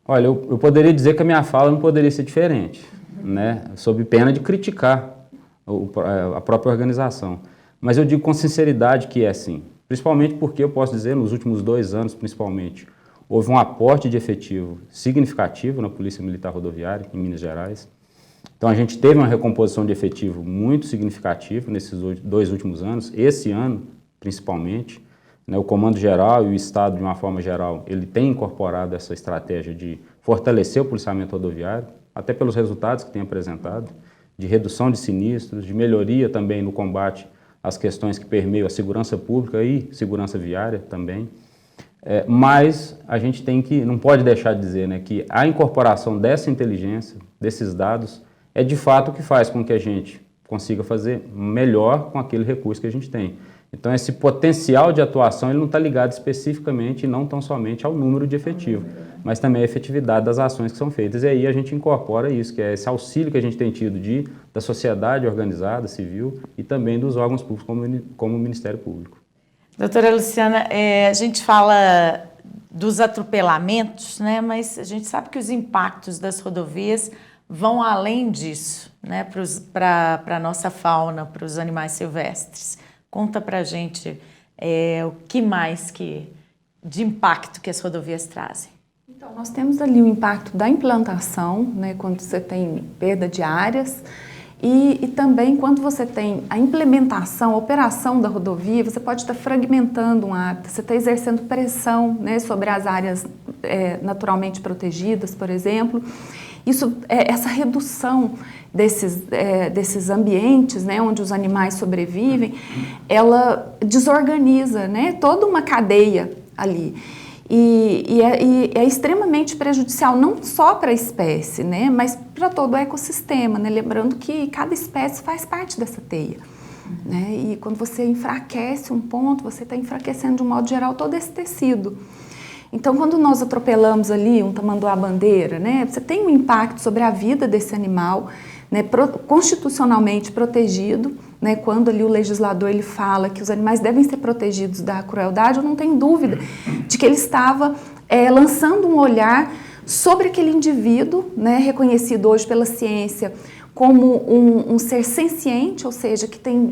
C: Olha, eu poderia dizer que a minha fala não poderia ser diferente, né? Sob pena de criticar a própria organização. Mas eu digo com sinceridade que é assim, principalmente porque eu posso dizer, nos últimos 2 anos principalmente, houve um aporte de efetivo significativo na Polícia Militar Rodoviária, em Minas Gerais. Então a gente teve uma recomposição de efetivo muito significativa nesses 2 últimos anos, esse ano principalmente, né, o Comando Geral e o Estado, de uma forma geral, ele tem incorporado essa estratégia de fortalecer o policiamento rodoviário, até pelos resultados que tem apresentado, de redução de sinistros, de melhoria também no combate às questões que permeiam a segurança pública e segurança viária também. Mas a gente não pode deixar de dizer, né, que a incorporação dessa inteligência, desses dados, é de fato o que faz com que a gente consiga fazer melhor com aquele recurso que a gente tem. Então esse potencial de atuação ele não está ligado especificamente e não tão somente ao número de efetivo, mas também à efetividade das ações que são feitas. E aí a gente incorpora isso, que é esse auxílio que a gente tem tido da sociedade organizada, civil, e também dos órgãos públicos como o Ministério Público.
A: Doutora Luciana, a gente fala dos atropelamentos, né, mas a gente sabe que os impactos das rodovias vão além disso, né, para a nossa fauna, para os animais silvestres. Conta para a gente o que mais de impacto que as rodovias trazem.
D: Então, nós temos ali o impacto da implantação, né, quando você tem perda de áreas, e também quando você tem a implementação, a operação da rodovia, você pode estar fragmentando um hábitat, você está exercendo pressão, né, sobre as áreas naturalmente protegidas, por exemplo. Essa redução desses ambientes, né, onde os animais sobrevivem, ela desorganiza, né, toda uma cadeia ali. E é extremamente prejudicial, não só para a espécie, né, mas para todo o ecossistema, né, lembrando que cada espécie faz parte dessa teia. Né, e quando você enfraquece um ponto, você está enfraquecendo de um modo geral todo esse tecido. Então, quando nós atropelamos ali um tamanduá-bandeira, né, você tem um impacto sobre a vida desse animal, né, constitucionalmente protegido, né, quando ali o legislador ele fala que os animais devem ser protegidos da crueldade, eu não tenho dúvida de que ele estava lançando um olhar sobre aquele indivíduo, né, reconhecido hoje pela ciência como um ser senciente, ou seja, que tem...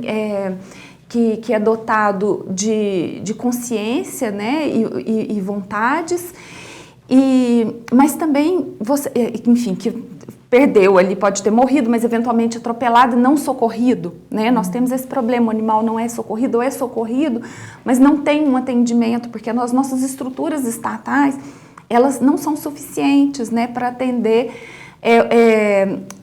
D: Que é dotado de consciência, né, e vontades, mas também, enfim, que perdeu ali, pode ter morrido, mas eventualmente atropelado e não socorrido, né? Nós temos esse problema, o animal não é socorrido ou é socorrido, mas não tem um atendimento, porque as nossas estruturas estatais, elas não são suficientes, né, para atender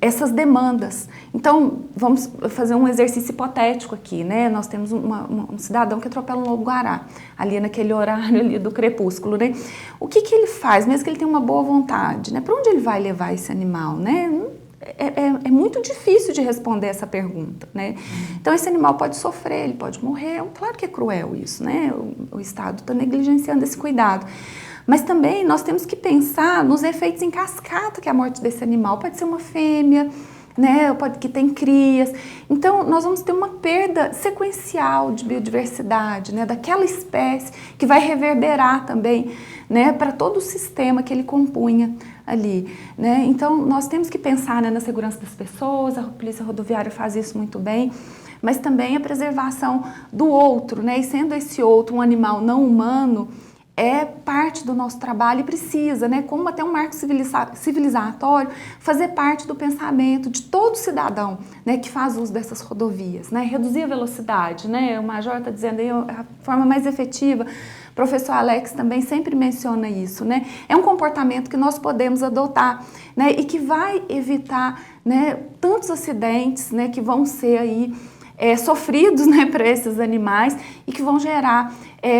D: essas demandas. Então, vamos fazer um exercício hipotético aqui, né? Nós temos um cidadão que atropela um lobo-guará, ali naquele horário ali do crepúsculo, né? O que ele faz, mesmo que ele tenha uma boa vontade, né? Para onde ele vai levar esse animal, né? é muito difícil de responder essa pergunta, né? Então, esse animal pode sofrer, ele pode morrer. Claro que é cruel isso, né? O Estado está negligenciando esse cuidado. Mas também nós temos que pensar nos efeitos em cascata que a morte desse animal pode ser uma fêmea, né, que tem crias. Então, nós vamos ter uma perda sequencial de biodiversidade, né, daquela espécie que vai reverberar também, né, para todo o sistema que ele compunha ali, né. Então, nós temos que pensar, né, na segurança das pessoas, a Polícia Rodoviária faz isso muito bem, mas também a preservação do outro, né, e sendo esse outro um animal não humano, é parte do nosso trabalho e precisa, né, como até um marco civilizatório, fazer parte do pensamento de todo cidadão, né, que faz uso dessas rodovias, né, reduzir a velocidade, né, o Major está dizendo aí a forma mais efetiva, o professor Alex também sempre menciona isso, né, é um comportamento que nós podemos adotar, né, e que vai evitar, né, tantos acidentes, né, que vão ser aí sofridos, né, para esses animais e que vão gerar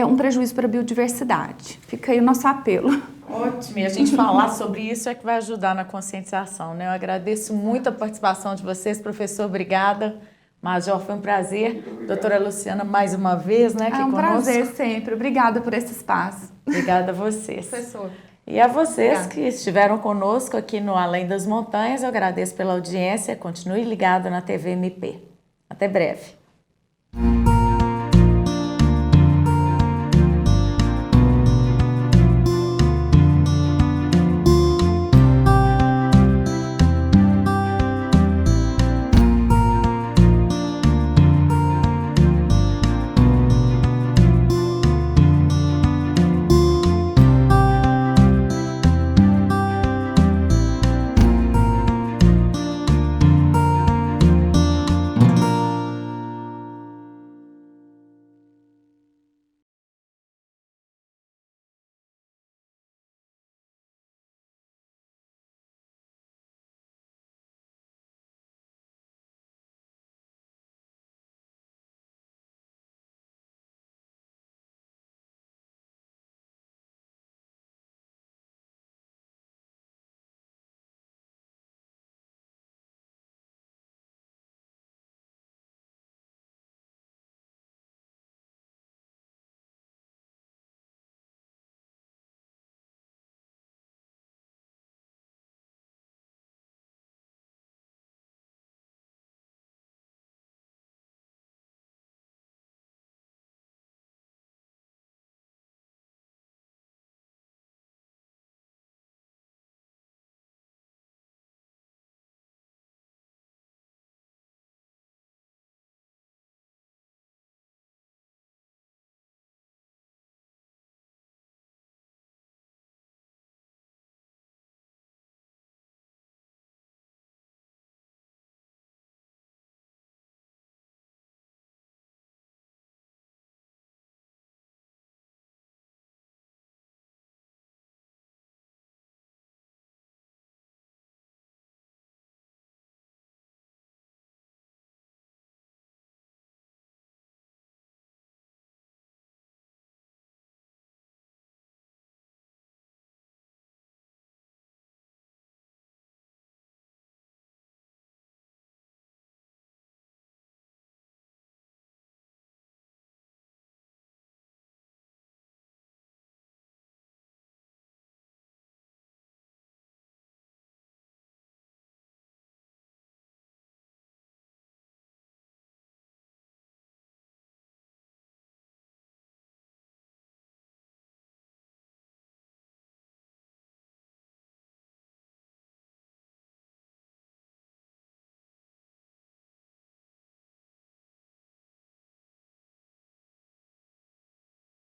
D: um prejuízo para a biodiversidade. Fica aí o nosso apelo.
A: Ótimo, e a gente falar sobre isso é que vai ajudar na conscientização, né? Eu agradeço muito a participação de vocês, professor, obrigada. Major, foi um prazer. Doutora Luciana, mais uma vez, né, aqui conosco.
D: É um prazer sempre, obrigada por esse espaço.
A: Obrigada a vocês.
D: Professor.
A: E a vocês que estiveram conosco aqui no Além das Montanhas, eu agradeço pela audiência, continue ligado na TV MP. Até breve.